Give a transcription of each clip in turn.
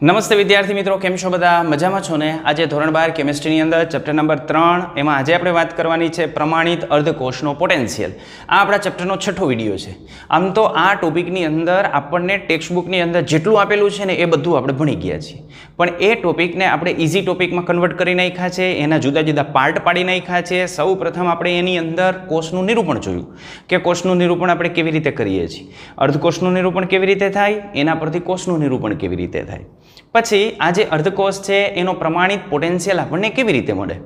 નમસ્તે વિદ્યાર્થી મિત્રો, કેમ છો બધા? મજામાં છો ને? આજે ધોરણ 12 કેમિસ્ટ્રીની અંદર ચેપ્ટર નંબર 3 એમાં આજે આપણે વાત કરવાની છે પ્રમાણિત અર્ધકોષનો પોટેન્શિયલ. આ આપણા ચેપ્ટરનો 6થો વિડીયો છે. આમ તો આ ટોપિકની અંદર આપણને ટેક્સ્ટ બુકની અંદર જેટલું આપેલું છે ને એ બધું આપણે ભણી ગયા છીએ, પણ એ ટોપિકને આપણે ઇઝી ટોપિકમાં કન્વર્ટ કરી નાખ્યા છે, એના જુદા જુદા પાર્ટ પાડી નાખ્યા છે. સૌ પ્રથમ આપણે એની અંદર કોષનું નિરૂપણ જોયું કે કોષનું નિરૂપણ આપણે કેવી રીતે કરીએ છીએ, અર્ધકોષનું નિરૂપણ કેવી રીતે થાય, એના પરથી કોષનું નિરૂપણ કેવી રીતે થાય. પછી આ જે અર્ધકોષ છે એનો પ્રમાણિત પોટેન્શિયલ આપણને કેવી રીતે મળે,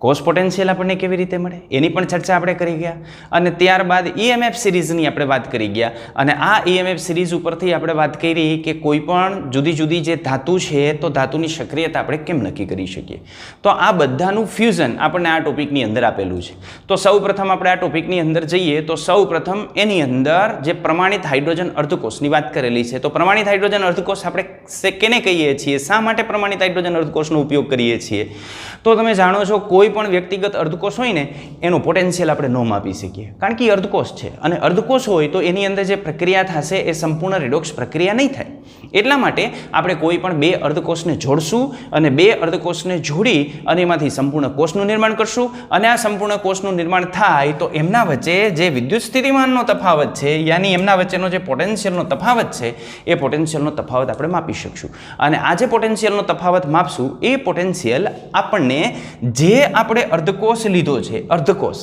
કોષ પોટેન્શિયલ આપણને કેવી રીતે મળે, એની પણ ચર્ચા આપણે કરી ગયા. અને ત્યારબાદ EMF સિરીઝની આપણે વાત કરી ગયા, અને આ EMF સિરીઝ ઉપરથી આપણે વાત કરી કે કોઈ પણ જુદી જુદી જે ધાતુ છે તો ધાતુની સક્રિયતા આપણે કેમ નક્કી કરી શકીએ. તો આ બધાનું ફ્યુઝન આપણને આ ટોપિકની અંદર આપેલું છે. તો સૌ પ્રથમ આપણે આ ટોપિકની અંદર જઈએ તો સૌ પ્રથમ એની અંદર જે પ્રમાણિત હાઇડ્રોજન અર્ધકોષની વાત કરેલી છે. તો પ્રમાણિત હાઇડ્રોજન અર્ધકોષ આપણે કેને કહીએ છીએ, શા માટે પ્રમાણિત હાઇડ્રોજન અર્ધકોષનો ઉપયોગ કરીએ છીએ? તો તમે જાણો છો કોઈ પણ વ્યક્તિગત અર્ધકોષ હોય ને એનું પોટેન્શિયલ આપણે ન માપી શકીએ, કારણ કે એ અર્ધકોષ છે, અને અર્ધકોષ હોય તો એની અંદર જે પ્રક્રિયા થશે એ સંપૂર્ણ રિડોક્સ પ્રક્રિયા નહીં થાય. એટલા માટે આપણે કોઈ પણ બે અર્ધકોષને જોડશું અને બે અર્ધકોષને જોડી અને એમાંથી સંપૂર્ણ કોષનું નિર્માણ કરશું, અને આ સંપૂર્ણ કોષનું નિર્માણ થાય તો એમના વચ્ચે જે વિદ્યુત સ્થિતિમાનનો તફાવત છે, યાની એમના વચ્ચેનો જે પોટેન્શિયલનો તફાવત છે એ પોટેન્શિયલનો તફાવત આપણે માપી શકશું. અને આ જે પોટેન્શિયલનો તફાવત માપશું એ પોટેન્શિયલ આપણને જે આપણે અર્ધકોષ લીધો છે, અર્ધકોષ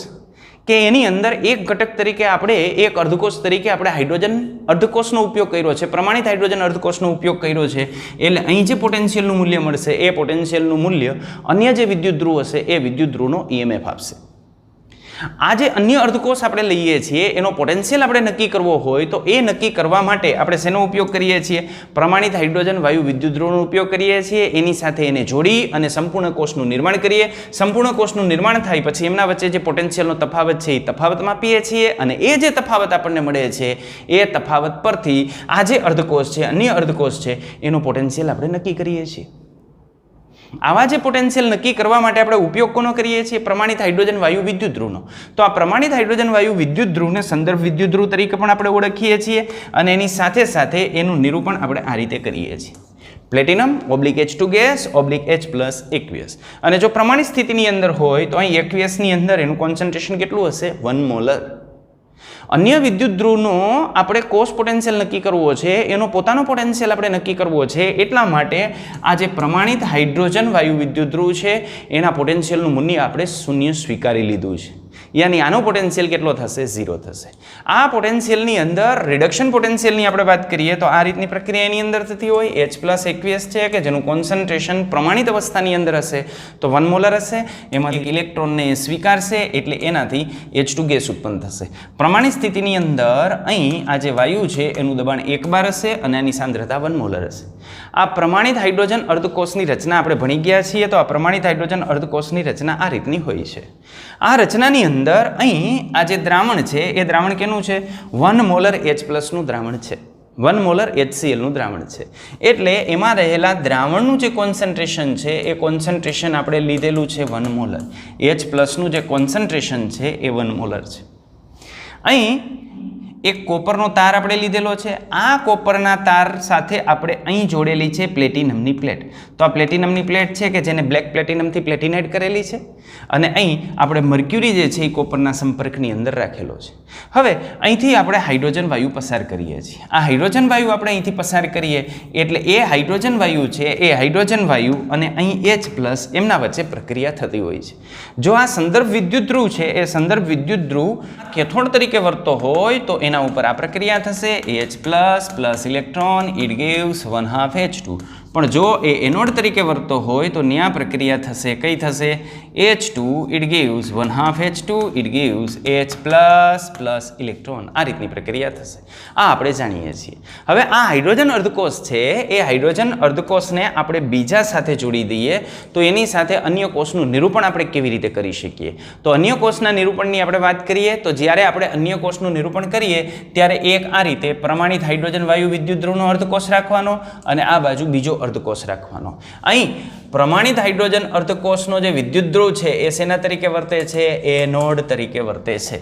કે એની અંદર એક ઘટક તરીકે આપણે એક અર્ધકોષ તરીકે આપણે હાઇડ્રોજન અર્ધકોષનો ઉપયોગ કર્યો છે, પ્રમાણિત હાઇડ્રોજન અર્ધકોષનો ઉપયોગ કર્યો છે. એટલે અહીં જે પોટેન્શિયલનું મૂલ્ય મળશે એ પોટેન્શિયલનું મૂલ્ય અન્ય જે વિદ્યુત ધ્રુવ હશે એ વિદ્યુત ધ્રુવનો EMF આપશે. આ જે અન્ય અર્ધકોષ આપણે લઈએ છીએ એનો પોટેન્શિયલ આપણે નક્કી કરવો હોય તો એ નક્કી કરવા માટે આપણે શેનો ઉપયોગ કરીએ છીએ? પ્રમાણિત હાઇડ્રોજન વાયુ વિદ્યુત ધ્રુવનો ઉપયોગ કરીએ છીએ. એની સાથે એને જોડી અને સંપૂર્ણ કોષનું નિર્માણ કરીએ. સંપૂર્ણ કોષનું નિર્માણ થાય પછી એમના વચ્ચે જે પોટેન્શિયલનો તફાવત છે એ તફાવત માપીએ છીએ, અને એ જે તફાવત આપણને મળે છે એ તફાવત પરથી આ જે અર્ધકોષ છે, અન્ય અર્ધકોષ છે, એનો પોટેન્શિયલ આપણે નક્કી કરીએ છીએ. આવા જે પોટેન્શિયલ નક્કી કરવા માટે આપણે ઉપયોગ કોનો કરીએ છીએ? પ્રમાણિત હાઇડ્રોજન વાયુ વિદ્યુત ધ્રુવનો. તો આ પ્રમાણિત હાઇડ્રોજન વાયુ વિદ્યુત ધ્રુવને સંદર્ભ વિદ્યુત ધ્રુવ તરીકે પણ આપણે ઓળખીએ છીએ, અને એની સાથે સાથે એનું નિરૂપણ આપણે આ રીતે કરીએ છીએ: platinum H2 gas H+ aqueous. અને જો પ્રમાણિત સ્થિતિની અંદર હોય તો અહીં aqueousની અંદર એનું કોન્સન્ટ્રેશન કેટલું હશે? 1 મોલર. અન્ય વિદ્યુત ધ્રુવનો આપણે કોષ પોટેન્શિયલ નક્કી કરવો છે, એનો પોતાનો પોટેન્શિયલ આપણે નક્કી કરવો છે. એટલા માટે આ જે પ્રમાણિત હાઇડ્રોજન વાયુ વિદ્યુત ધ્રુવ છે એના પોટેન્શિયલનું મૂલ્ય આપણે 0 સ્વીકારી લીધું છે, યાની આનો પોટેન્શિયલ કેટલો થશે? 0 થશે. આ પોટેન્શિયલની અંદર રિડક્શન પોટેન્શિયલની આપણે વાત કરીએ તો આ રીતની પ્રક્રિયા એની અંદર થતી હોય. H+ aqueous છે કે જેનું કોન્સન્ટ્રેશન પ્રમાણિત અવસ્થાની અંદર હશે તો 1 મોલર હશે. એમાંથી ઇલેક્ટ્રોનને સ્વીકારશે એટલે એનાથી H2 ગેસ ઉત્પન્ન થશે. પ્રમાણિત સ્થિતિની અંદર અહીં આ જે વાયુ છે એનું દબાણ 1 બાર હશે અને આની સાંદ્રતા 1 મોલર હશે. આ પ્રમાણિત હાઇડ્રોજન અર્ધકોષની રચના આપણે ભણી ગયા છીએ. તો આ પ્રમાણિત હાઇડ્રોજન અર્ધકોષની રચના આ રીતની હોય છે. આ રચનાની અંદર અહીં આ જે દ્રાવણ છે એ દ્રાવણ કેનું છે? 1 મોલર H+ નું દ્રાવણ છે, 1 મોલર HCl નું દ્રાવણ છે. એટલે એમાં રહેલા દ્રાવણનું જે કોન્સન્ટ્રેશન છે એ કોન્સન્ટ્રેશન આપણે લીધેલું છે 1 મોલર. H+ નું જે કોન્સન્ટ્રેશન છે એ 1 મોલર છે. અહીં એક કોપરનો તાર આપણે લીધેલો છે. આ કોપરના તાર સાથે આપણે અહીં જોડેલી છે પ્લેટિનમની પ્લેટ. તો આ પ્લેટિનમની પ્લેટ છે કે જેને બ્લેક પ્લેટિનમથી પ્લેટિનાઇટ કરેલી છે, અને અહીં આપણે મર્ક્યુરી જે છે એ કોપરના સંપર્કની અંદર રાખેલો છે. હવે અહીંથી આપણે હાઇડ્રોજન વાયુ પસાર કરીએ છીએ. આ હાઇડ્રોજન વાયુ આપણે અહીંથી પસાર કરીએ એટલે એ હાઇડ્રોજન વાયુ છે એ હાઇડ્રોજન વાયુ અને અહીં H+ એમના વચ્ચે પ્રક્રિયા થતી હોય છે. જો આ સંદર્ભ વિદ્યુત ધ્રુવ છે એ સંદર્ભ વિદ્યુત ધ્રુવ કેથોડ તરીકે વર્તતો હોય તો એના ઉપર આ પ્રક્રિયા થશે. H+ electron it gives 1/2 H2. પણ જો એ એનોડ તરીકે વર્તતો હોય તો ન્યા પ્રક્રિયા થશે. કઈ થશે? H2 it gives 1/2 H2 it gives H+ electron. આ રીતની પ્રક્રિયા થશે. આ આપણે જાણીએ છીએ. હવે આ હાઇડ્રોજન અર્ધકોષ છે એ હાઇડ્રોજન અર્ધકોષને આપણે બીજા સાથે જોડી દઈએ તો એની સાથે અન્ય કોષનું નિરૂપણ આપણે કેવી રીતે કરી શકીએ? તો અન્ય કોષના નિરૂપણની આપણે વાત કરીએ તો જ્યારે આપણે અન્ય કોષનું નિરૂપણ કરીએ ત્યારે એક આ રીતે પ્રમાણિત હાઇડ્રોજન વાયુ વિદ્યુત ધ્રુવનો અર્ધકોષ રાખવાનો અને આ બાજુ બીજો અર્ધકોષ રાખવાનો. અહીં પ્રમાણિત હાઇડ્રોજન અર્ધકોષનો જે વિદ્યુત ધ્રુવ છે એ શેના તરીકે વર્તે છે? એનોડ તરીકે વર્તે છે.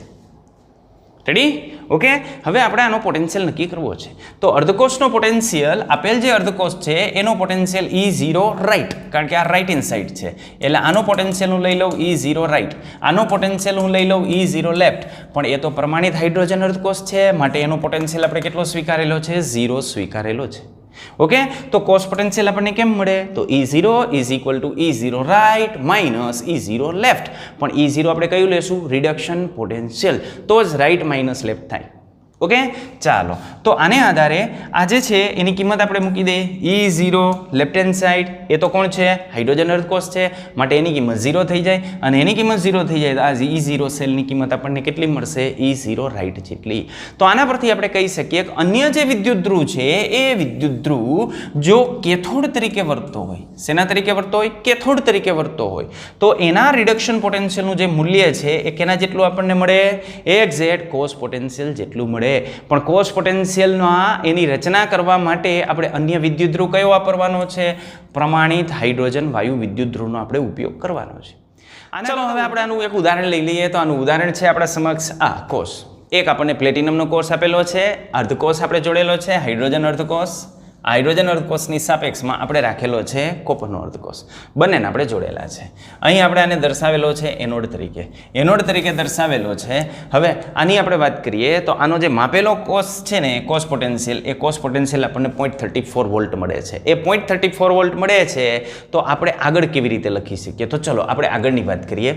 રેડી? ઓકે, હવે આપણે આનો પોટેન્શિયલ નક્કી કરવો છે. તો અર્ધકોષનો પોટેન્શિયલ, આપેલ જે અર્ધકોષ છે એનો પોટેન્શિયલ E0 રાઈટ, કારણ કે આ રાઈટ હેન્ડ સાઈડ છે, એટલે આનો પોટેન્શિયલ હું લઈ લઉં E0 રાઈટ, આનો પોટેન્શિયલ હું લઈ લઉં E0 લેફ્ટ, પણ એ તો પ્રમાણિત હાઇડ્રોજન અર્ધકોષ છે, માટે એનો પોટેન્શિયલ આપણે કેટલો સ્વીકારેલો છે? 0 સ્વીકારેલો છે. ઓકે, તો કોસ પોટેન્શિયલ આપણને કેમ મળે? તો E0 is equal to E0 right minus E0 left, પણ E0 આપણે કયું લેશું? રિડક્શન પોટેન્શિયલ, તો જ રાઈટ માઇનસ લેફ્ટ થાય. ઓકે, ચાલો તો આને આધારે આ જે છે એની કિંમત આપણે મૂકી દઈએ. E0 લેફ્ટ હેન્ડ સાઈડ એ તો કોણ છે? હાઇડ્રોજન અર્ધકોષ છે, માટે એની કિંમત 0 થઈ જાય, અને એની કિંમત 0 થઈ જાય તો આ E0 સેલની કિંમત આપણને કેટલી મળશે? E0 રાઈટ જેટલી. તો આના પરથી આપણે કહી શકીએ કે અન્ય જે વિદ્યુત ધ્રુવ છે એ વિદ્યુત ધ્રુવ જો કેથોડ તરીકે વર્તતો હોય, શેના તરીકે વર્તતો હોય? કેથોડ તરીકે વર્તતો હોય, તો એના રિડક્શન પોટેન્શિયલનું જે મૂલ્ય છે એ કેના જેટલું આપણને મળે? એક્ઝેક્ટ કોસ પોટેન્શિયલ જેટલું મળે. પણ કોસ પોટેન્શિયલમાં એની રચના કરવા માટે આપણે અન્ય વિદ્યુત ધ્રુવ કયો વાપરવાનો છે? પ્રમાણિત હાઇડ્રોજન વાયુ વિદ્યુત ધ્રુવનો આપણે ઉપયોગ કરવાનો છે. ચલો હવે આપણે આનું એક ઉદાહરણ લઈ લઈએ. તો આનું ઉદાહરણ છે આપણા સમક્ષ આ કોષ. એક આપણને પ્લેટિનમનો કોષ આપેલો છે, અર્ધકોષ આપણે જોડેલો છે, હાઇડ્રોજન અર્ધકોષ. હાઇડ્રોજન અર્ધકોષની સાપેક્ષમાં આપણે રાખેલો છે કોપરનો અર્ધકોષ, બંનેને આપણે જોડેલા છે. અહીં આપણે આને દર્શાવેલો છે એનોડ તરીકે, એનોડ તરીકે દર્શાવેલો છે. હવે આની આપણે વાત કરીએ તો આનો જે માપેલો કોષ છે ને કોસ પોટેન્શિયલ, એ કોસ પોટેન્શિયલ આપણને 0.34 વોલ્ટ મળે છે. એ 0.34 વોલ્ટ મળે છે તો આપણે આગળ કેવી રીતે લખી શકીએ? તો ચલો આપણે આગળની વાત કરીએ.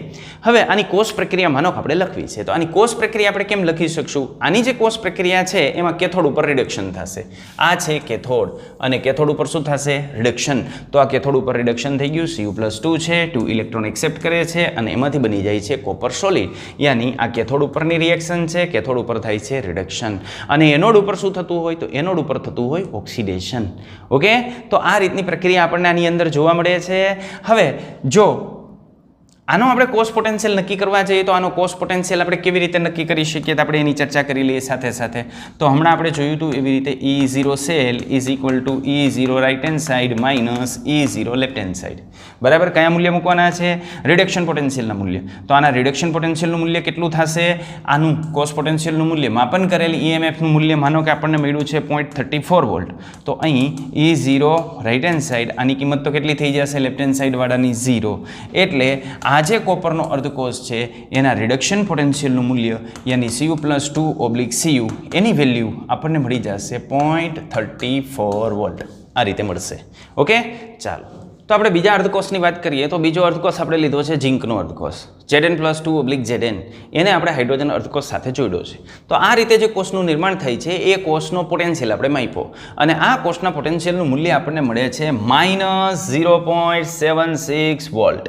હવે આની કોષ પ્રક્રિયા માનો આપણે લખવી છે, તો આની કોષ પ્રક્રિયા આપણે કેમ લખી શકશું? આની જે કોષ પ્રક્રિયા છે એમાં કેથોડ ઉપર રિડક્શન થશે. આ છે કેથોડ, અને કેથોડ ઉપર શું થશે? રિડક્શન. તો આ કેથોડ ઉપર રિડક્શન થઈ ગયું, Cu+2 છે, 2 ઇલેક્ટ્રોન એક્સેપ્ટ કરે છે, અને એમાંથી બની જાય છે કોપર સોલિડ. યાની આ કેથોડ ઉપરની રિએક્શન છે, કેથોડ ઉપર થાય છે રિડક્શન. અને એનોડ ઉપર શું થતું હોય? તો એનોડ ઉપર થતું હોય ઓક્સિડેશન. ઓકે, તો આ રીતની પ્રક્રિયા આપણને આની અંદર જોવા મળે છે. હવે જો આનો આપણે કોસ પોટેન્શિયલ નક્કી કરવા જઈએ તો આનો કોસ પોટેન્શિયલ આપણે કેવી રીતે નક્કી કરી શકીએ? તો આપણે એની ચર્ચા કરી લઈએ સાથે સાથે. તો હમણાં આપણે જોયું હતું એવી રીતે E0 cell is equal to E0 right hand side minus E0 left hand side. બરાબર, કયા મૂલ્ય મૂકવાના છે? રિડક્શન પોટેન્શિયલના મૂલ્ય. તો આના રિડક્શન પોટેન્શિયલનું મૂલ્ય કેટલું થશે? આનું કોસ પોટેન્શિયલનું મૂલ્ય માપન કરેલ EMFનું મૂલ્ય માનો કે આપણને મળ્યું છે 0.34 વોલ્ટ. તો અહીં E0 રાઇટ હેન્ડ સાઈડ, આની કિંમત તો કેટલી થઈ જશે? લેફ્ટ હેન્ડ સાઈડ વાળાની 0. એટલે આ જે કોપરનો અર્ધકોષ છે એના રિડક્શન પોટેન્શિયલનું મૂલ્ય યાની Cu+2/Cu એની વેલ્યુ આપણને મળી જશે 0.34 વોલ્ટ. આ રીતે મળશે. ઓકે, ચાલો તો આપણે બીજા અર્ધકોષની વાત કરીએ. તો બીજો અર્ધકોષ આપણે લીધો છે ઝીંકનો અર્ધકોષ, Zn+2/Zn. એને આપણે હાઇડ્રોજન અર્ધકોષ સાથે જોડ્યો છે. તો આ રીતે જે કોષનું નિર્માણ થાય છે એ કોષનો પોટેન્શિયલ આપણે માપ્યો, અને આ કોષના પોટેન્શિયલનું મૂલ્ય આપણને મળે છે -0.76 વોલ્ટ.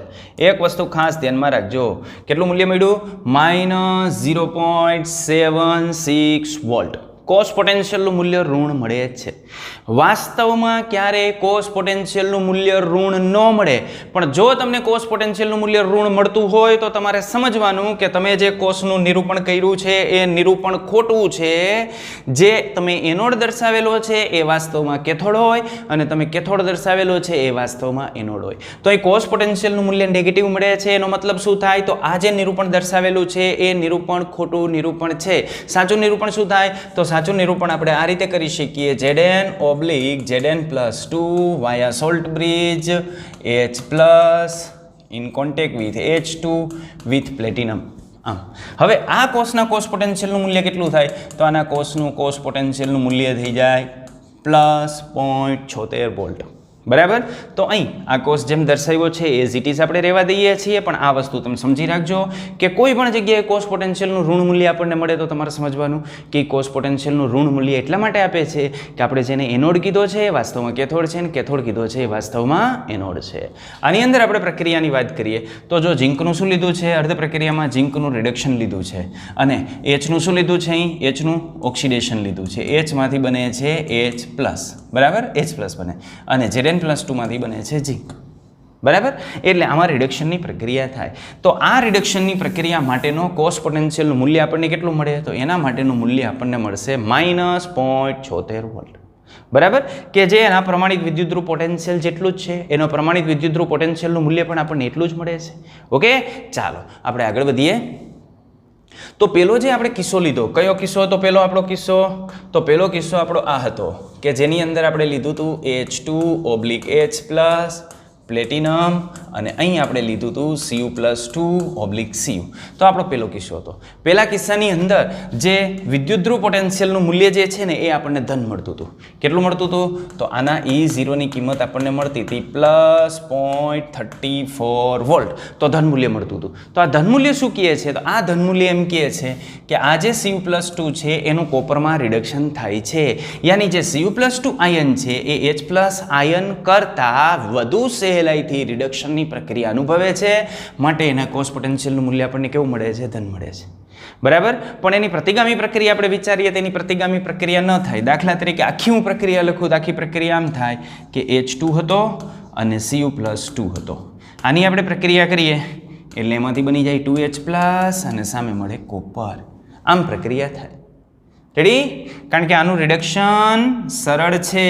એક વસ્તુ ખાસ ધ્યાનમાં રાખજો, કેટલું મૂલ્ય મળ્યું? -0.76 વોલ્ટ. કોસ પોટેન્શિયલનું મૂલ્ય ઋણ મળે છે. વાસ્તવમાં ક્યારે કોસ પોટેન્શિયલનું મૂલ્ય ઋણ ન મળે, પણ જો તમને કોસ પોટેન્શિયલનું મૂલ્ય ઋણ મળતું હોય તો તમારે સમજવાનું કે તમે જે કોષનું નિરૂપણ કર્યું છે એ નિરૂપણ ખોટું છે. જે તમે એનોડ દર્શાવેલો છે એ વાસ્તવમાં કેથોડ હોય, અને તમે કેથોડ દર્શાવેલો છે એ વાસ્તવમાં એનોડ હોય. તો એ કોસ પોટેન્શિયલનું મૂલ્ય નેગેટિવ મળે છે. એનો મતલબ શું થાય? તો આ જે નિરૂપણ દર્શાવેલું છે એ નિરૂપણ ખોટું નિરૂપણ છે. સાચું નિરૂપણ શું થાય? તો સાચું નિરૂપણ આપણે આ રીતે કરી શકીએ, Zn/Zn+2 via salt bridge H+ in contact with H2 with platinum. આમ હવે આ કોષના કોષ પોટેન્શિયલનું મૂલ્ય કેટલું થાય? તો આના કોષનું કોષ પોટેન્શિયલનું મૂલ્ય થઈ જાય +0.76 વોલ્ટ. બરાબર, તો અહીં આ કોષ જેમ દર્શાવ્યો છે એ ઇટ આપણે રહેવા દઈએ છીએ, પણ આ વસ્તુ તમે સમજી રાખજો કે કોઈ પણ જગ્યાએ કોષ પોટેન્શિયલનું ઋણ મૂલ્ય આપણને મળે તો તમારે સમજવાનું કે કોષ પોટેન્શિયલનું ઋણ મૂલ્ય એટલા માટે આપે છે કે આપણે જેને એનોડ કીધો છે એ વાસ્તવમાં કેથોડ છે, અને કેથોડ કીધો છે એ વાસ્તવમાં એનોડ છે. આની અંદર આપણે પ્રક્રિયાની વાત કરીએ તો જો ઝીંકનું શું લીધું છે? અર્ધ પ્રક્રિયામાં ઝીંકનું રિડક્શન લીધું છે, અને Hનું શું લીધું છે? અહીં Hનું ઓક્સિડેશન લીધું છે. Hમાંથી બને છે H+, બરાબર, H+ બને, અને Zn+2 માંથી બને છે ઝીંક. બરાબર, એટલે આમાં રિડક્શનની પ્રક્રિયા થાય. તો આ રિડક્શનની પ્રક્રિયા માટેનો કોષ પોટેન્શિયલનું મૂલ્ય આપણને કેટલું મળે? તો એના માટેનું મૂલ્ય આપણને મળશે -0.76 વોલ્ટ. બરાબર, કે જે એના પ્રમાણિત વિદ્યુતધ્રુવ પોટેન્શિયલ જેટલું જ છે, એનો પ્રમાણિત વિદ્યુતધ્રુવ પોટેન્શિયલનું મૂલ્ય પણ આપણને એટલું જ મળે છે. ઓકે, ચાલો આપણે આગળ વધીએ. તો પેલો જે આપણે કિસ્સો લીધો, કયો કિસ્સો હતો પેલો આપણો કિસ્સો? તો પેલો કિસ્સો આપણો આ હતો કે જેની અંદર આપણે લીધું હતું H2/H+, પ્લેટિનમ, અને અહીં આપણે લીધું હતું Cu+2/Cu. તો આપણો પેલો કિસ્સો હતો. પહેલા કિસ્સાની અંદર જે વિદ્યુતધ્રુવ પોટેન્શિયલનું મૂલ્ય જે છે ને એ આપણને ધન મળતું હતું. કેટલું મળતું હતું? તો આના E0 ની કિંમત આપણને મળતી હતી +0.34 વોલ્ટ. તો ધન મૂલ્ય મળતું હતું. તો આ ધન મૂલ્ય શું કહે છે? તો આ ધન મૂલ્ય એમ કહે છે કે આ જે Cu+2 છે એનું કોપરમાં રિડક્શન થાય છે. યાની જે Cu+2 આયન છે એ H+ આયન કરતાં વધુ સહેલાઈથી રિડક્શનની પ્રક્રિયા અનુભવે છે, માટે એના કોષ પોટેન્શિયલનું મૂલ્ય આપણને કેવું મળે છે? ધન મળે છે. બરાબર. પણ એની પ્રતિગામી પ્રક્રિયા આપણે વિચારીએ તો એની પ્રતિગામી પ્રક્રિયા ન થાય. દાખલા તરીકે આખી હું પ્રક્રિયા લખું તો આખી પ્રક્રિયા આમ થાય કે H2 હતો અને Cu+2 હતો. આની આપણે પ્રક્રિયા કરીએ એટલે એમાંથી બની જાય 2H+ અને સામે મળે કોપર. આમ પ્રક્રિયા થાય. રેડી? કારણ કે આનું રિડક્શન સરળ છે.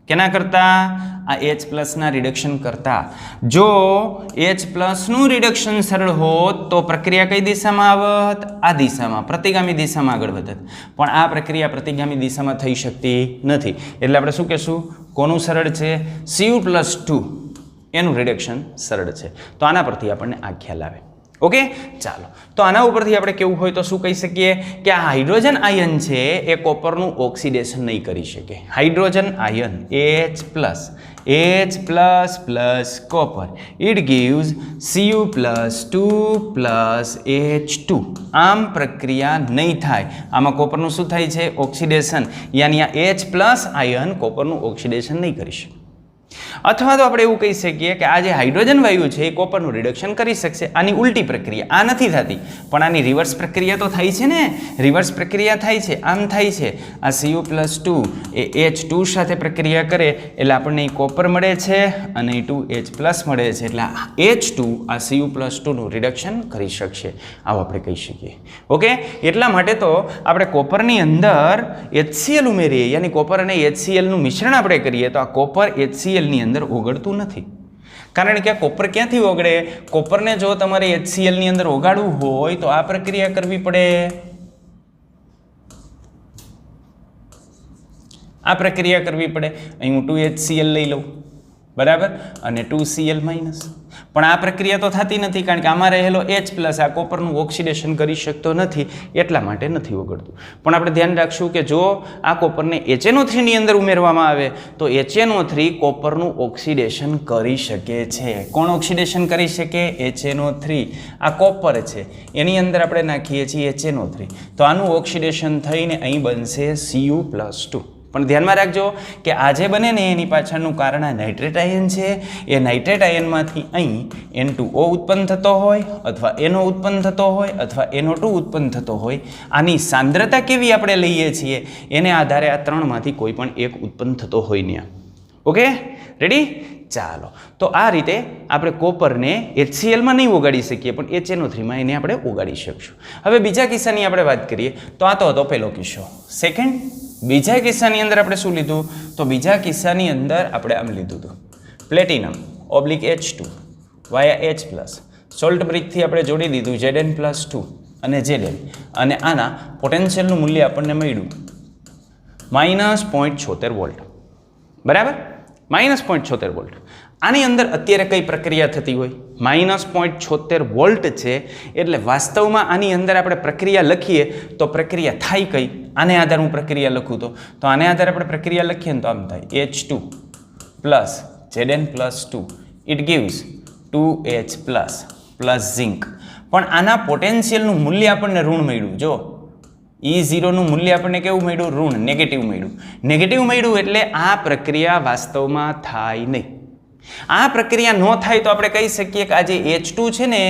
કેના કરતાં? આ H+ ના રિડક્શન કરતાં. જો H+ નું રિડક્શન સરળ હોત તો પ્રક્રિયા કઈ દિશામાં આવત? આ દિશામાં, પ્રતિગામી દિશામાં આગળ વધત. પણ આ પ્રક્રિયા પ્રતિગામી દિશામાં થઈ શકતી નથી. એટલે આપણે શું કહેશું? કોનું સરળ છે? Cu+2 એનું રિડક્શન સરળ છે. તો આના પરથી આપણને આ ખ્યાલ આવે. ઓકે, ચાલો. તો આના ઉપરથી આપણે કેવું હોય તો શું કહી શકીએ કે આ હાઇડ્રોજન આયન છે એ કોપરનું ઓક્સિડેશન નહીં કરી શકે. Hydrogen ion H+ copper, it gives Cu+2+H2. આમ પ્રક્રિયા નહીં થાય. આમાં કોપરનું શું થાય છે? ઓક્સિડેશન. યાની આ H+ આયન કોપરનું ઓક્સિડેશન નહીં કરી શકે. અથવા તો આપણે એવું કહી શકીએ કે આ જે હાઇડ્રોજન વાયુ છે એ કોપરનું રિડક્શન કરી શકશે. આની ઉલટી પ્રક્રિયા આ નથી થતી, પણ આની રિવર્સ પ્રક્રિયા તો થાય છે ને. રિવર્સ પ્રક્રિયા થાય છે, આમ થાય છે. આ Cu+2 એ H2 સાથે પ્રક્રિયા કરે એટલે આપણને કોપર મળે છે અને 2H+ મળે છે. એટલે H2 આ Cu+2 નું રિડક્શન કરી શકશે. આવું આપણે કહી શકીએ. ઓકે, એટલા માટે તો આપણે કોપરની અંદર HCl ઉમેરીએ, યાની કોપર અને HCl નું મિશ્રણ આપણે કરીએ તો આ કોપર HCl ની અંદર ઓગળતું નથી. કારણ કે કોપર ક્યાંથી ઓગળે? કોપરને જો તમારે HCl ની અંદર ઓગાળવું હોય તો આ પ્રક્રિયા કરવી પડે. આ પ્રક્રિયા કરવી પડે. અહીં હું 2HCl લઈ લઉં, બરાબર, અને 2Cl-. પણ આ પ્રક્રિયા તો થતી નથી કારણ કે આમાં રહેલો H+ આ કોપરનું ઓક્સિડેશન કરી શકતો નથી, એટલા માટે નથી ઓગળતું. પણ આપણે ધ્યાન રાખશું કે જો આ કોપરને HNO3 ની અંદર ઉમેરવામાં આવે તો HNO3 કોપરનું ઓક્સિડેશન કરી શકે છે. કોણ ઓક્સિડેશન કરી શકે? HNO3. આ કોપર છે એની અંદર આપણે નાખીએ છીએ HNO3, તો આનું ઓક્સિડેશન થઈને અહીં બનશે Cu+2. પણ ધ્યાનમાં રાખજો કે આ જે બને ને એની પાછળનું કારણ આ નાઇટ્રેટ આયન છે. એ નાઇટ્રેટ આયનમાંથી અહીં N2O ઉત્પન્ન થતો હોય અથવા NO ઉત્પન્ન થતો હોય અથવા NO2 ઉત્પન્ન થતો હોય. આની સાંદ્રતા કેવી આપણે લઈએ છીએ એને આધારે આ ત્રણમાંથી કોઈ પણ એક ઉત્પન્ન થતો હોય ને. Okay, ready? ચાલો. તો આ રીતે આપણે કોપરને HCl-માં નહીં ઓગાળી શકીએ પણ HNO3 એને આપણે ઓગાળી શકશું. હવે બીજા કિસ્સાની આપણે વાત કરીએ તો આ તો હતો પહેલો કિસ્સો. સેકન્ડ, બીજા કિસ્સાની અંદર આપણે શું લીધું? તો બીજા કિસ્સાની અંદર આપણે આમ લીધું હતું Platinum/H2 વાયા H+. સોલ્ટ બ્રિકથી આપણે જોડી દીધું Zn+2 અને Zn, અને આના પોટેન્શિયલનું મૂલ્ય આપણને મળ્યું -0.76 વોલ્ટ. બરાબર, -0.76 વોલ્ટ. આની અંદર અત્યારે કઈ પ્રક્રિયા થતી હોય? -0.76 વોલ્ટ છે એટલે વાસ્તવમાં આની અંદર આપણે પ્રક્રિયા લખીએ તો પ્રક્રિયા થાય કઈ? આને આધારે હું પ્રક્રિયા લખું તો આને આધારે આપણે પ્રક્રિયા લખીએ ને તો આમ થાય H2 + Zn+2 it gives 2H+ + zinc. પણ આના પોટેન્શિયલનું મૂલ્ય આપણને ઋણ મળ્યું. જો E0 નું મૂલ્ય આપણને કેવું મળ્યું? ઋણ, નેગેટિવ મળ્યું. નેગેટિવ મળ્યું એટલે આ પ્રક્રિયા વાસ્તવમાં થાય નહીં. આ પ્રક્રિયા ન થાય તો આપણે કહી શકીએ કે આ જે H2 છે ને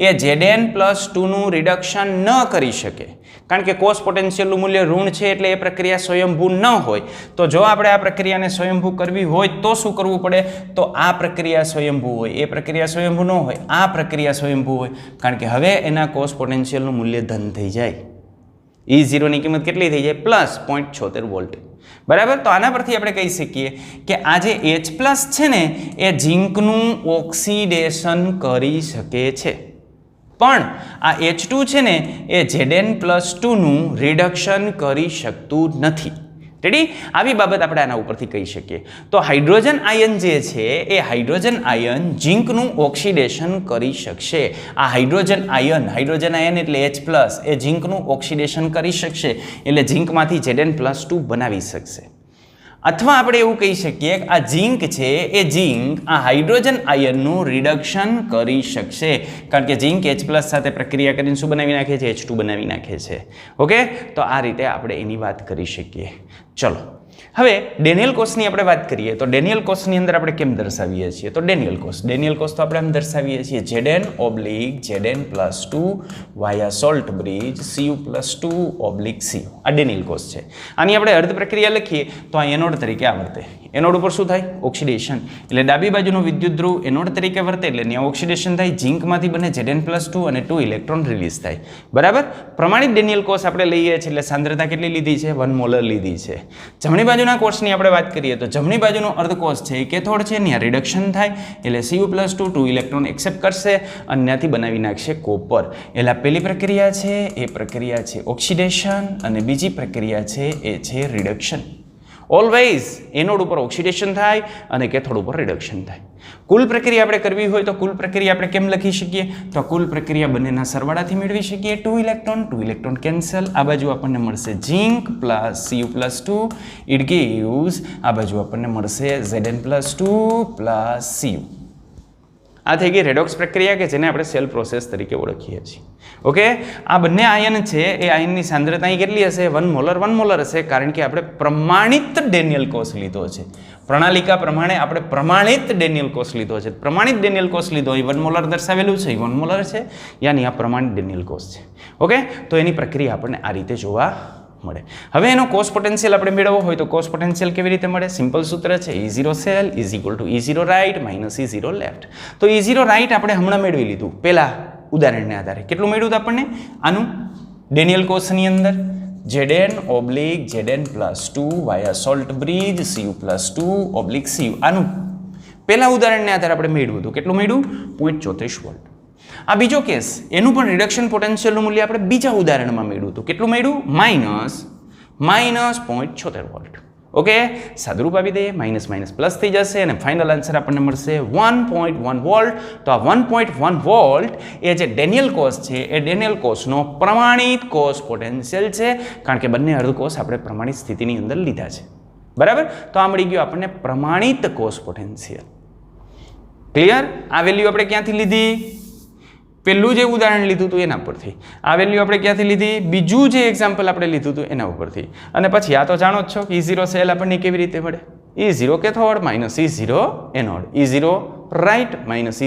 એ Zn+2 નું રિડક્શન ન કરી શકે. કારણ કે કોષ પોટેન્શિયલનું મૂલ્ય ઋણ છે એટલે એ પ્રક્રિયા સ્વયંભૂ ન હોય. તો જો આપણે આ પ્રક્રિયાને સ્વયંભૂ કરવી હોય તો શું કરવું પડે? તો આ પ્રક્રિયા સ્વયંભૂ હોય. એ પ્રક્રિયા સ્વયંભૂ ન હોય, આ પ્રક્રિયા સ્વયંભૂ હોય. કારણ કે હવે એના કોષ પોટેન્શિયલનું મૂલ્ય ધન થઈ જાય. E0 ની કિંમત કેટલી થઈ જાય? +0.76 વોલ્ટ. બરાબર. તો આના પરથી આપણે કહી શકીએ કે આ જે H+ છે ને એ ઝિંકનું ઓક્સિડેશન કરી શકે છે. પણ આ H2 છે ને એ Zn+2નું રિડક્શન કરી શકતું નથી. રેડી? આવી બાબત આપણે આના ઉપરથી કહી શકીએ. તો હાઇડ્રોજન આયન જે છે એ હાઇડ્રોજન આયન ઝીંકનું ઓક્સિડેશન કરી શકશે. આ હાઇડ્રોજન આયન એટલે H+, એ ઝીંકનું ઓક્સિડેશન કરી શકશે, એટલે ઝીંકમાંથી Zn+2 બનાવી શકશે. અથવા આપણે એવું કહી શકીએ કે આ ઝીંક છે એ ઝીંક આ હાઇડ્રોજન આયનનું રિડક્શન કરી શકશે, કારણ કે ઝીંક H+ સાથે પ્રક્રિયા કરીને શું બનાવી નાખે છે? H2 બનાવી નાખે છે. ઓકે, તો આ રીતે આપણે એની વાત કરી શકીએ. ચલો, હવે ડેનિયલ કોષની આપણે વાત કરીએ તો ડેનિયલ કોષની અંદર આપણે કેમ દર્શાવીએ છીએ? તો ડેનિયલ કોષ તો આપણે આમ દર્શાવીએ છીએ Zn/Zn+2 વાયા સોલ્ટ બ્રિજ Cu+2/Cu. આ ડેનિયલ કોષ છે. આની આપણે અર્ધ પ્રક્રિયા લખીએ તો આ એનોડ તરીકે આવર્તે. એનોડ ઉપર શું થાય? ઓક્સિડેશન. એટલે ડાબી બાજુનો વિદ્યુત ધ્રુવ એનોડ તરીકે વર્તે એટલે ત્યાં ઓક્સિડેશન થાય, ઝીંકમાંથી બને Zn+2 અને 2 ઇલેક્ટ્રોન રિલીઝ થાય. બરાબર? પ્રમાણિત ડેનિયલ કોષ આપણે લઈએ છીએ એટલે સાંદ્રતા કેટલી લીધી છે? 1 મોલર લીધી છે. જમણી બાજુના કોષની આપણે વાત કરીએ તો જમણી બાજુનો અર્ધકોષ છે એ કેથોડ છે, ત્યાં રિડક્શન થાય એટલે Cu+2 2 ઇલેક્ટ્રોન એક્સેપ્ટ કરશે અને ત્યાંથી બનાવી નાખશે કોપર. એટલે પહેલી પ્રક્રિયા છે એ પ્રક્રિયા છે ઓક્સિડેશન અને બીજી પ્રક્રિયા છે એ છે રિડક્શન. ઓલવેઝ એનોડ ઉપર ઓક્સિડેશન થાય અને કેથોડ ઉપર રિડક્શન થાય. કુલ પ્રક્રિયા આપણે કરવી હોય તો કુલ પ્રક્રિયા આપણે કેમ લખી શકીએ? તો કુલ પ્રક્રિયા બંનેના સરવાળાથી મેળવી શકીએ. 2 ઇલેક્ટ્રોન કેન્સલ, આ બાજુ આપણને મળશે ઝીંક પ્લસ Cu+2, ઇટ ગીવ્સ આ બાજુ આપણને મળશે Zn+2 પ્લસ Cu. આ થઈ ગઈ રેડોક્સ પ્રક્રિયા કે જેને આપણે સેલ પ્રોસેસ તરીકે ઓળખીએ છીએ. ઓકે, આ બંને આયન છે એ આયનની સાંદ્રતા અહીં કેટલી હશે? 1 મોલર હશે, કારણ કે આપણે પ્રમાણિત ડેનિયલ કોષ લીધો છે. પ્રણાલિકા પ્રમાણે આપણે પ્રમાણિત ડેનિયલ કોષ લીધો છે. પ્રમાણિત ડેનિયલ કોષ લીધો, અહીં 1 મોલર દર્શાવેલું છે, 1 મોલર છે, યાની આ પ્રમાણિત ડેનિયલ કોષ છે. ઓકે, તો એની પ્રક્રિયા આપણને આ રીતે જોવા મળે. હવે એનો કોષ પોટેન્શિયલ આપણે મેળવવો હોય તો કોષ પોટેન્શિયલ કેવી રીતે મળે? સિમ્પલ સૂત્ર છે E0 cell E0 right E0 left. તો E0 રાઇટ આપણે હમણાં મેળવી લીધું પહેલા ઉદાહરણને આધારે. કેટલું મેળવ્યું આપણને આનું ડેનિયલ કોષની અંદર? Zn/Zn+2 વાયા સોલ્ટ બ્રિજ Cu+2/Cu. આનું પહેલા ઉદાહરણને આધારે આપણે મેળવ્યું હતું. કેટલું મેળવ્યું? 0.34 વોલ્ટ. આ બીજો કેસ, એનું પણ રિડક્શન પોટેન્શિયલનું મૂલ્ય આપણે બીજા ઉદાહરણમાં મેળવ્યું હતું. કેટલું મેળવ્યું? -0.76 વોલ્ટ. ઓકે, સાદુરૂપ આપી દઈએ, માઇનસ પ્લસ થઈ જશે અને ફાઇનલ આન્સર આપણને મળશે 1.1 વોલ્ટ. તો આ 1.1 વોલ્ટ એ જે ડેનિયલ કોષ છે એ ડેનિયલ કોષનો પ્રમાણિત કોષ પોટેન્શિયલ છે, કારણ કે બંને અર્ધકોષ આપણે પ્રમાણિત સ્થિતિની અંદર લીધા છે. બરાબર? તો આ મળી ગયું આપણને પ્રમાણિત કોષ પોટેન્શિયલ. ક્લિયર? આ વેલ્યુ આપણે ક્યાંથી લીધી? પહેલું જે ઉદાહરણ લીધું હતું એના પરથી. આ વેલ્યુ આપણે ક્યાંથી લીધી? બીજું જે એક્ઝામ્પલ આપણે લીધું હતું એના ઉપરથી. અને પછી આ તો જાણો જ છો કે E0 સેલ આપણને કેવી રીતે મળે? E0 cathode E0 anode. E0 right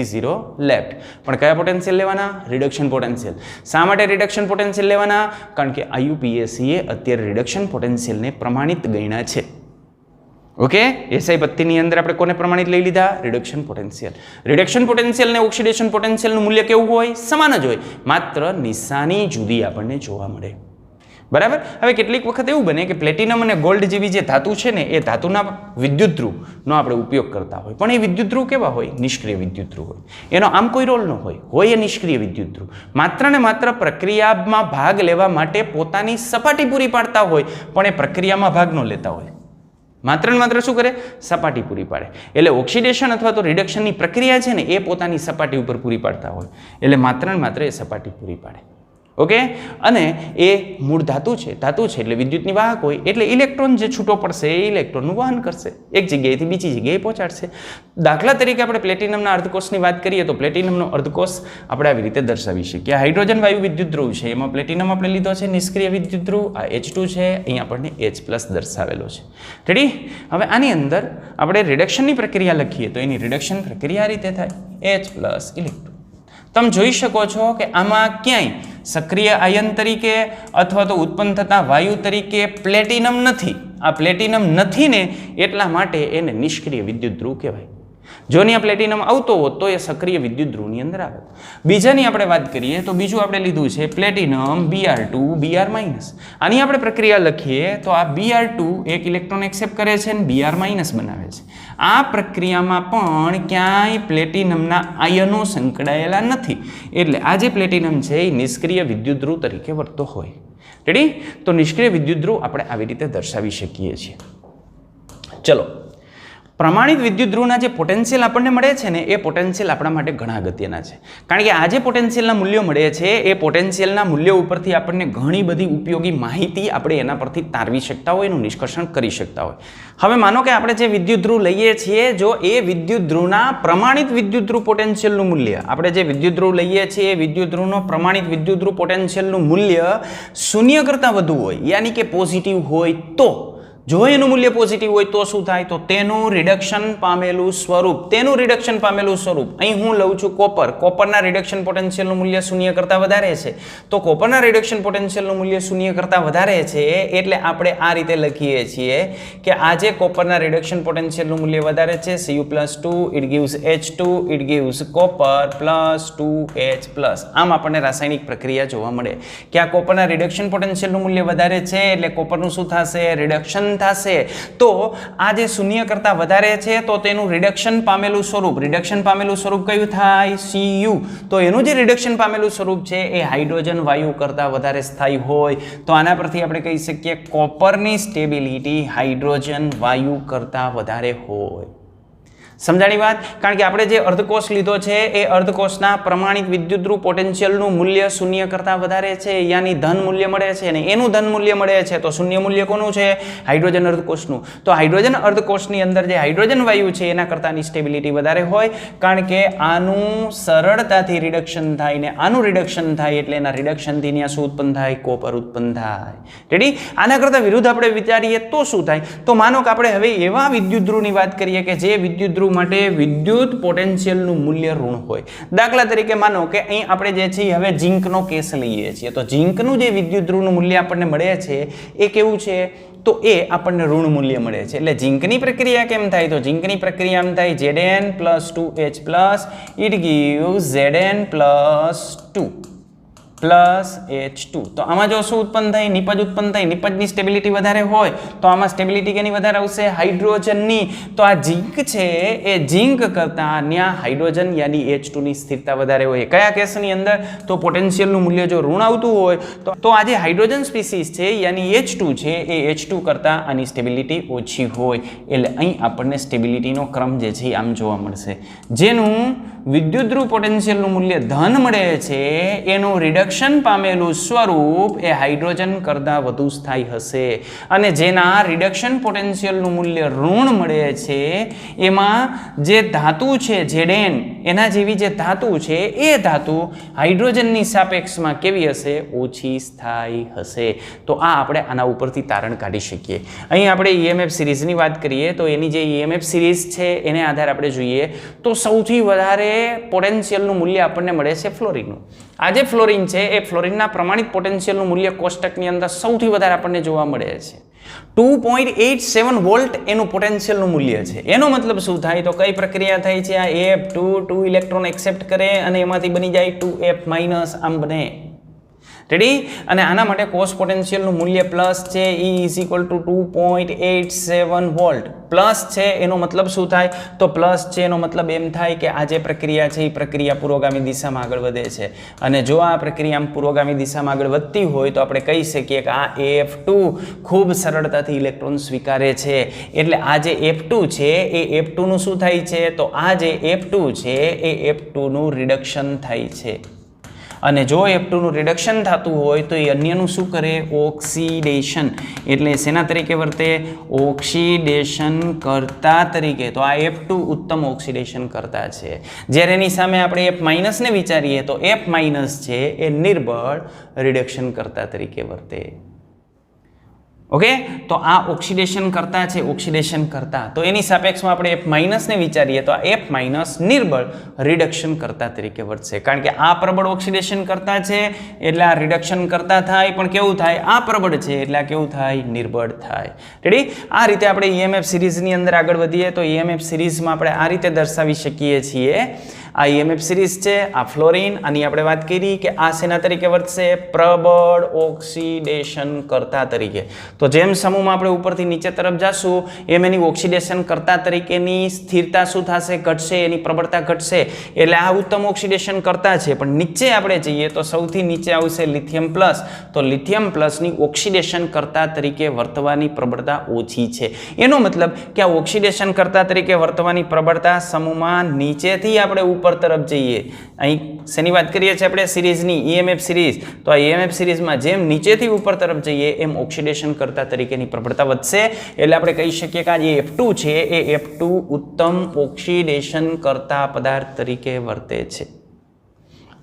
E0 left. પણ કયા પોટેન્શિયલ લેવાના? Reduction potential. શા માટે રિડક્શન પોટેન્શિયલ લેવાના? કારણ કે IUPAC એ અત્યારે રિડક્શન પોટેન્શિયલને પ્રમાણિત ગણ્યા છે. ઓકે, એસઆઈ પત્તીની અંદર આપણે કોને પ્રમાણિત લઈ લીધા? Reduction potential. રિડક્શન પોટેન્શિયલ અને ઓક્સિડેશન પોટેન્શિયલનું મૂલ્ય કેવું હોય? સમાન જ હોય, માત્ર નિશાની જુદી આપણને જોવા મળે. બરાબર? હવે કેટલીક વખત એવું બને કે પ્લેટિનમ અને ગોલ્ડ જેવી જે ધાતુ છે ને એ ધાતુના વિદ્યુત ધ્રુવનો આપણે ઉપયોગ કરતા હોય, પણ એ વિદ્યુત ધ્રુવ કેવા હોય? નિષ્ક્રિય વિદ્યુત ધ્રુવ હોય. એનો આમ કોઈ રોલ ન હોય એ નિષ્ક્રિય વિદ્યુત ધ્રુવ. માત્ર ને માત્ર પ્રક્રિયામાં ભાગ લેવા માટે પોતાની સપાટી પૂરી પાડતા હોય, પણ એ પ્રક્રિયામાં ભાગ ન લેતા હોય. માત્ર ને માત્ર શું કરે? સપાટી પૂરી પાડે. એટલે ઓક્સિડેશન અથવા તો રિડક્શનની પ્રક્રિયા છે ને એ પોતાની સપાટી ઉપર પૂરી પાડતા હોય, એટલે માત્ર ને માત્ર એ સપાટી પૂરી પાડે. ઓકે, અને એ મૂળ ધાતુ છે એટલે વિદ્યુતની વાહક હોય, એટલે ઇલેક્ટ્રોન જે છૂટો પડશે એ ઇલેક્ટ્રોનનું વહન કરશે, એક જગ્યાએથી બીજી જગ્યાએ પહોંચાડશે. દાખલા તરીકે આપણે પ્લેટિનમના અર્ધકોષની વાત કરીએ તો પ્લેટિનમનો અર્ધકોષ આપણે આવી રીતે દર્શાવી શકીએ. હાઇડ્રોજન વાયુ વિદ્યુત ધ્રુવ છે, એમાં પ્લેટિનમ આપણે લીધો છે નિષ્ક્રિય વિદ્યુત ધ્રુવ. આ H2 છે, અહીં આપણને H+ દર્શાવેલો છે. રેડી? હવે આની અંદર આપણે રિડક્શનની પ્રક્રિયા લખીએ તો એની રિડક્શન પ્રક્રિયા આ રીતે થાય, H+ ઇલેક્ટ્રોન. તમે જોઈ શકો છો કે આમાં ક્યાંય સક્રિય આયન તરીકે અથવા તો ઉત્પન્ન થતા વાયુ તરીકે પ્લેટિનમ નથી. આ પ્લેટિનમ નથી ને એટલા માટે એને નિષ્ક્રિય વિદ્યુત ધ્રુવ કહેવાય. જો અહીંયા પ્લેટિનમ આવતો હોત તો એ સક્રિય વિદ્યુત ધ્રુવની અંદર આવે. બીજાની આપણે વાત કરીએ તો બીજું આપણે લીધું છે પ્લેટિનમ Br2 Br-. આની આપણે પ્રક્રિયા લખીએ તો આ Br2 એક ઇલેક્ટ્રોન એક્સેપ્ટ કરે છે અને Br- બનાવે છે. આ પ્રક્રિયામાં પણ ક્યાંય પ્લેટિનમના આયનો સંકળાયેલા નથી, એટલે આ જે પ્લેટિનમ છે એ નિષ્ક્રિય વિદ્યુત ધ્રુવ તરીકે વર્તો હોય. રેડી? તો નિષ્ક્રિય વિદ્યુત ધ્રુવ આપણે આવી રીતે દર્શાવી શકીએ છીએ. ચલો, પ્રમાણિત વિદ્યુત ધ્રુવના જે પોટેન્શિયલ આપણને મળે છે ને એ પોટેન્શિયલ આપણા માટે ઘણા અગત્યના છે. કારણ કે આ જે પોટેન્શિયલના મૂલ્યો મળે છે એ પોટેન્શિયલના મૂલ્યો ઉપરથી આપણને ઘણી બધી ઉપયોગી માહિતી આપણે એના પરથી તારવી શકતા હોય, એનું નિષ્કર્ષણ કરી શકતા હોય. હવે માનો કે આપણે જે વિદ્યુત ધ્રુવ લઈએ છીએ, જો એ વિદ્યુત ધ્રુવના પ્રમાણિત વિદ્યુત ધ્રુવ પોટેન્શિયલનું મૂલ્ય, આપણે જે વિદ્યુત ધ્રુવ લઈએ છીએ એ વિદ્યુત ધ્રુવનો પ્રમાણિત વિદ્યુત ધ્રુવ પોટેન્શિયલનું મૂલ્ય 0 કરતાં વધુ હોય, યાની કે પોઝિટિવ હોય, તો જો એનું મૂલ્ય પોઝિટિવ હોય તો શું થાય? તો તેનું રિડક્શન પામેલું સ્વરૂપ અહીં હું લઉં છું કોપરના રિડક્શન પોટેન્શિયલનું મૂલ્ય 0 કરતાં વધારે છે. તો કોપરના રિડક્શન પોટેન્શિયલનું મૂલ્ય 0 કરતાં વધારે છે એટલે આપણે આ રીતે લખીએ છીએ કે આ જે કોપરના રિડક્શન પોટેન્શિયલનું મૂલ્ય વધારે છે Cu+2 it gives H2 it gives copper +2H+. આમ આપણને રાસાયણિક પ્રક્રિયા જોવા મળે કે આ કોપરના રિડક્શન પોટેન્શિયલનું મૂલ્ય વધારે છે એટલે કોપરનું શું થશે? રિડક્શન થશે. તો આ જે 0 કરતાં વધારે છે તો તેનું રિડક્શન પામેલું સ્વરૂપ કયું થાય? Cu. તો એનું જે રિડક્શન પામેલું સ્વરૂપ છે એ હાઇડ્રોજન વાયુ કરતાં વધારે સ્થાયી હોય. તો આના પરથી આપણે કહી શકીએ કોપરની સ્ટેબિલિટી હાઇડ્રોજન વાયુ કરતાં વધારે હોય. સમજાણી વાત? કારણ કે આપણે જે અર્ધકોષ લીધો છે એ અર્ધકોષના પ્રમાણિત વિદ્યુત ધ્રુવ પોટેન્શિયલનું મૂલ્ય 0 કરતાં વધારે છે, યાની ધન મૂલ્ય મળે છે, અને એનું ધન મૂલ્ય મળે છે. તો શૂન્ય મૂલ્ય કોનું છે? હાઇડ્રોજન અર્ધકોષનું. તો હાઇડ્રોજન અર્ધકોષની અંદર જે હાઇડ્રોજન વાયુ છે એના કરતાંની સ્ટેબિલિટી વધારે હોય, કારણ કે આનું સરળતાથી રિડક્શન થાય ને આનું રિડક્શન થાય એટલે એના રિડક્શનથી ત્યાં શું ઉત્પન્ન થાય? કોપર ઉત્પન્ન થાય. રેડી? આના કરતાં વિરુદ્ધ આપણે વિચારીએ તો શું થાય? તો માનો કે આપણે હવે એવા વિદ્યુત ધ્રુવની વાત કરીએ કે જે વિદ્યુત ધ્રુવ માટે વિદ્યુત પોટેન્શિયલનું મૂલ્ય ઋણ હોય. દાખલા તરીકે માનો કે અહીં આપણે જે છે હવે ઝીંકનો કેસ લઈએ છીએ, તો ઝીંકનું જે વિદ્યુત ધ્રુવનું મૂલ્ય આપણને મળે છે એ કેવું છે? તો એ આપણને ઋણ મૂલ્ય મળે છે. એટલે ઝીંકની પ્રક્રિયા કેમ થાય? તો ઝીંકની પ્રક્રિયા એમ થાય Zn+2H+, it gives Zn+2 H2. તો આમાં જો શું ઉત્પન્ન થાય? નિપજ ઉત્પન્ન થાય. નિપજની સ્ટેબિલિટી વધારે હોય તો આમાં સ્ટેબિલિટી કેની વધારે આવશે? હાઇડ્રોજનની. તો આ ઝીંક છે એ ઝીંક કરતાં ત્યાં હાઇડ્રોજન યાની H2 ની સ્થિરતા વધારે હોય. કયા કેસની અંદર? તો પોટેન્શિયલનું મૂલ્ય જો ઋણ આવતું હોય તો આ જે હાઇડ્રોજન સ્પીસીસ છે યાની H2 છે એ H2 કરતાં આની સ્ટેબિલિટી ઓછી હોય. એટલે અહીં આપણને સ્ટેબિલિટીનો ક્રમ જે છે આમ જોવા મળશે. જેનું વિદ્યુત ધ્રુવ પોટેન્શિયલનું મૂલ્ય ધન મળે છે એનું રિડક્શન પામેલું સ્વરૂપ એ હાઇડ્રોજન કરતાં વધુ સ્થાયી હશે, અને જેના રિડક્શન પોટેન્શિયલનું મૂલ્ય ઋણ મળે છે એમાં જે ધાતુ છે Zn, એના જેવી જે ધાતુ છે એ ધાતુ હાઇડ્રોજનની સાપેક્ષમાં કેવી હશે? ઓછી સ્થાયી હશે. તો આ આપણે આના ઉપરથી તારણ કાઢી શકીએ. અહીં આપણે EMF સિરીઝની વાત કરીએ તો એની જે EMF સિરીઝ છે એને આધારે આપણે જોઈએ તો સૌથી વધારે પોટેન્શિયલનું મૂલ્ય આપણને મળે છે ફ્લોરિનનું. આ જે ફ્લોરિન છે એ ફ્લોરિનના પ્રમાણિત પોટેન્શિયલનું મૂલ્ય કોષ્ટકની અંદર સૌથી વધારે આપણને જોવા મળે છે. 2.87 વોલ્ટ એનું પોટેન્શિયલનું મૂલ્ય છે. એનો મતલબ શું થાય? તો કઈ પ્રક્રિયા થાય છે? આ F2 ઇલેક્ટ્રોન એક્સેપ્ટ કરે અને એમાંથી બની જાય 2F-, આમ બને. રેડી? અને આના માટે કોષ પોટેન્શિયલનું મૂલ્ય પ્લસ છે, E = 2.87 વોલ્ટ. પ્લસ છે એનો મતલબ શું થાય? તો પ્લસ છે એનો મતલબ એમ થાય કે આ જે પ્રક્રિયા છે એ પ્રક્રિયા પુરોગામી દિશામાં આગળ વધે છે, અને જો આ પ્રક્રિયા પુરોગામી દિશામાં આગળ વધતી હોય તો આપણે કહી શકીએ કે આ F2 ખૂબ સરળતાથી ઇલેક્ટ્રોન સ્વીકારે છે. એટલે આ જે F2 છે એ F2 નું શું થાય છે? તો આ જે F2 છે એ F2 નું રિડક્શન થાય છે, અને જો F2 નું રિડક્શન થતું હોય તો એ અન્યનું શું કરે? ઓક્સિડેશન. એટલે શેના તરીકે વર્તે? ઓક્સિડેશન કરતા તરીકે. તો આ F2 ઉત્તમ ઓક્સિડેશન કરતા છે. જ્યારે એની સામે આપણે F- ને વિચારીએ તો F- છે એ નિર્બળ રિડક્શન કરતા તરીકે વર્તે. ઓકે, તો આ ઓક્સિડેશન કરતા છે, ઓક્સિડેશન કરતા, તો એની સાપેક્ષમાં આપણે F માઇનસને વિચારીએ તો આ F માઇનસ નિર્બળ રિડક્શન કરતા તરીકે વર્તશે, કારણ કે આ પ્રબળ ઓક્સિડેશન કરતા છે એટલે આ રિડક્શન કરતા થાય, પણ કેવું થાય, આ પ્રબળ છે એટલે આ કેવું થાય, નિર્બળ થાય. રેડી? આ રીતે આપણે EMF સિરીઝની અંદર આગળ વધીએ તો EMF સિરીઝમાં આપણે આ રીતે દર્શાવી શકીએ છીએ. આ EMF સિરીઝ છે, આ ફ્લોરિન, આની આપણે વાત કરી કે આ શેના તરીકે વર્તશે, પ્રબળ ઓક્સિડેશન કરતા તરીકે. તો જેમ સમૂહમાં આપણે ઉપરથી નીચે તરફ જાશું એમ એની ઓક્સિડેશન કરતા તરીકેની સ્થિરતા શું થશે, ઘટશે, એની પ્રબળતા ઘટશે. એટલે આ ઉત્તમ ઓક્સિડેશન કરતા છે, પણ નીચે આપણે જઈએ તો સૌથી નીચે આવશે લિથિયમ પ્લસ. તો લિથિયમ પ્લસની ઓક્સિડેશન કરતા તરીકે વર્તવાની પ્રબળતા ઓછી છે. એનો મતલબ કે આ ઓક્સિડેશન કરતા તરીકે વર્તવાની પ્રબળતા સમૂહમાં નીચેથી આપણે ઉપર તરફ જઈએ, અહીં શેની વાત કરીએ છીએ આપણે, સિરીઝની, EMF સિરીઝ. તો આ EMF સિરીઝમાં જેમ નીચેથી ઉપર તરફ જઈએ એમ ઓક્સિડેશન કરતા તરીકેની પ્રબળતા વધશે. એટલે આપણે કહી શકીએ કે આ જે F2 છે એ F2 ઉત્તમ ઓક્સિડેશન કરતા પદાર્થ તરીકે વર્તે છે.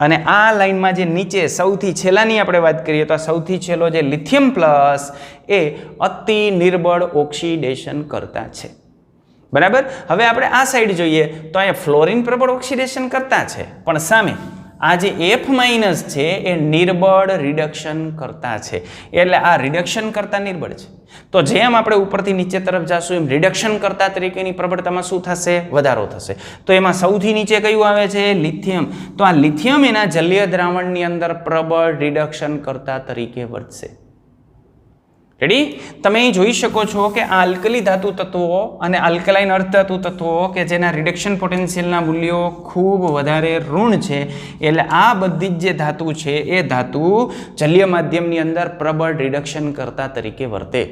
અને આ લાઈનમાં જે નીચે સૌથી છેલ્લાની આપણે વાત કરીએ તો આ સૌથી છેલ્લો જે લિથિયમ પ્લસ એ અતિ નિર્બળ ઓક્સિડેશન કરતા છે. બરાબર? હવે આપણે આ સાઈડ જોઈએ તો અહીંયા ફ્લોરિન પ્રબળ ઓક્સિડેશન કરતા છે, પણ સામે આ જે F માઇનસ છે એ નિર્બળ રિડક્શન કરતા છે. એટલે આ રિડક્શન કરતા નિર્બળ છે. તો જેમ આપણે ઉપરથી નીચે તરફ જાશું એમ રિડક્શન કરતા તરીકેની પ્રબળતામાં શું થશે, વધારો થશે. તો એમાં સૌથી નીચે કયું આવે છે, લિથિયમ. તો આ લિથિયમ એના જલીય દ્રાવણની અંદર પ્રબળ રિડક્શન કરતા તરીકે વર્તશે. રેડી? તમે અહીં જોઈ શકો છો કે આ આલ્કલી ધાતુ તત્વો અને આલ્કલાઇન અર્ધધાતુ તત્વો કે જેના રિડક્શન પોટેન્શિયલના મૂલ્યો ખૂબ વધારે ઋણ છે, એટલે આ બધી જ જે ધાતુ છે એ ધાતુ જલીય માધ્યમની અંદર પ્રબળ રિડક્શન કરતા તરીકે વર્તે.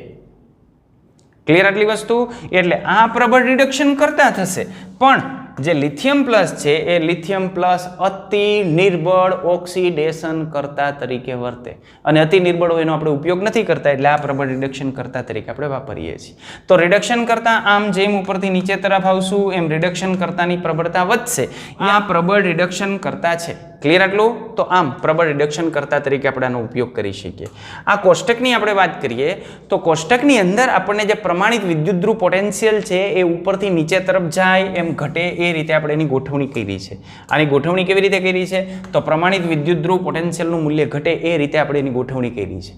ક્લિયર આટલી વસ્તુ? એટલે આ પ્રબળ રિડક્શન કરતા થશે, પણ જે લિથિયમ પ્લસ છે એ લિથિયમ પ્લસ અતિ નિર્બળ ઓક્સિડેશન કરતા તરીકે વર્તે. અને અતિ નિર્બળ એનો આપણે ઉપયોગ નથી કરતા, એટલે આ પ્રબળ રિડક્શન કરતા તરીકે આપણે વાપરીએ છીએ. તો રિડક્શન કરતા આમ જેમ ઉપરથી નીચે તરફ આવશું એમ રિડક્શન કરતાની પ્રબળતા વધશે. આ પ્રબળ રિડક્શન કરતા છે. ક્લિયર આટલું? તો આમ પ્રબળ રિડક્શન કરતા તરીકે આપણે આનો ઉપયોગ કરી શકીએ. આ કોષ્ટકની આપણે વાત કરીએ તો કોષ્ટકની અંદર આપણને જે પ્રમાણિત વિદ્યુતધ્રુવ પોટેન્શિયલ છે એ ઉપરથી નીચે તરફ જાય એમ ઘટે એ રીતે આપણે એની ગોઠવણી કરી છે. આની ગોઠવણી કેવી રીતે કરી છે? તો પ્રમાણિત વિદ્યુતધ્રુવ પોટેન્શિયલનું મૂલ્ય ઘટે એ રીતે આપણે એની ગોઠવણી કરી છે.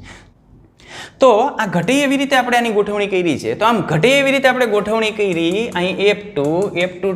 તો આ ઘટે એવી રીતે આપણે આની ગોઠવણી કરી છે. તો આમ ઘટે એવી રીતે આપણે ગોઠવણી કરી, અહીં F2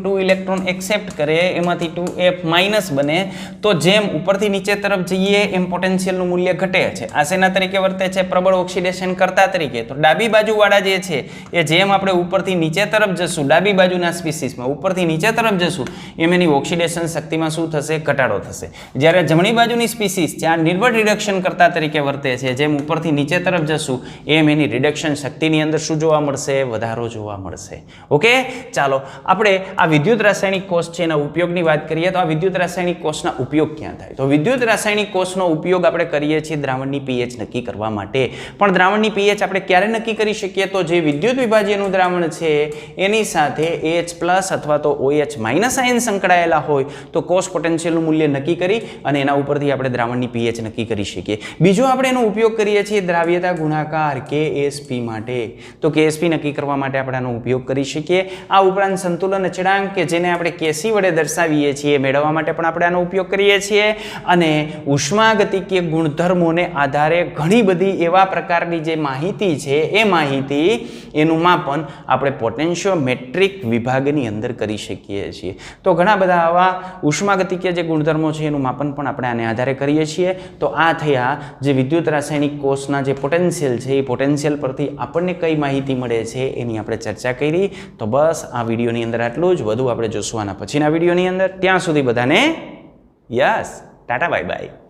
2 ઇલેક્ટ્રોન એક્સેપ્ટ કરે, એમાંથી 2F માઇનસ બને. તો જેમ ઉપરથી નીચે તરફ જઈએ એમ પોટેન્શિયલનું મૂલ્ય ઘટે છે. આ શેના તરીકે વર્તે છે? પ્રબળ ઓક્સિડેશન કરતા તરીકે. તો ડાબી બાજુવાળા જે છે એ જેમ આપણે ઉપરથી નીચે તરફ જશું, ડાબી બાજુના સ્પીસીસમાં ઉપરથી નીચે તરફ જશું એમ એની ઓક્સિડેશન શક્તિમાં શું થશે? ઘટાડો થશે. જ્યારે જમણી બાજુની સ્પીસીસ છે આ નિર્બળ રિડક્શન કરતા તરીકે વર્તે છે, જેમ ઉપરથી નીચે તરફ જશું એમ એની રિડક્શન શક્તિની અંદર શું જોવા મળશે? વધારો જોવા મળશે. ઓકે, ચાલો આપણે આ વિદ્યુત રાસાયણિક કોષ છે એના ઉપયોગની વાત કરીએ. તો આ વિદ્યુત રાસાયણિક કોષના ઉપયોગ ક્યાં થાય? તો વિદ્યુત રાસાયણિક કોષનો ઉપયોગ આપણે કરીએ છીએ દ્રાવણની pH નક્કી કરવા માટે. પણ દ્રાવણની pH આપણે ક્યારે નક્કી કરી શકીએ? તો જે વિદ્યુત વિભાજ્યનું દ્રાવણ છે એની સાથે H+ અથવા તો OH- આયન સંકળાયેલા હોય તો કોષ પોટેન્શિયલનું મૂલ્ય નક્કી કરી અને એના ઉપરથી આપણે દ્રાવણની pH નક્કી કરી શકીએ. બીજો આપણે એનો ઉપયોગ કરીએ છીએ દ્રાવ્યતા ગુણાકાર KSP માટે. તો KSP નક્કી કરવા માટે આપણે આનો ઉપયોગ કરી શકીએ. આ ઉપરાંત સંતુલન અચળાંક કે જેને આપણે Kc વડે દર્શાવીએ છીએ મેળવવા માટે પણ આપણે આનો ઉપયોગ કરીએ છીએ. અને ઉષ્માગતિકીય ગુણધર્મોને આધારે ઘણી બધી એવા પ્રકારની જે માહિતી છે એ માહિતી એનું માપન આપણે પોટેન્શિયોમેટ્રિક વિભાગની અંદર કરી શકીએ છીએ. તો ઘણા બધા આવા ઉષ્માગતિકીય જે ગુણધર્મો છે એનું માપન પણ આપણે આને આધારે કરીએ છીએ. તો આ થયા જે વિદ્યુત રાસાયણિક કોષના જે પોટેન્શિયલ છે એ પોટેન્શિયલ પરથી આપણને કઈ માહિતી મળે છે એની આપણે ચર્ચા કરી. તો બસ આ વિડીયોની અંદર આટલું જ. વધુ આપણે જોશું આના પછીના વિડીયોની અંદર. ત્યાં સુધી બધાને યસ, ટાટા, બાય બાય.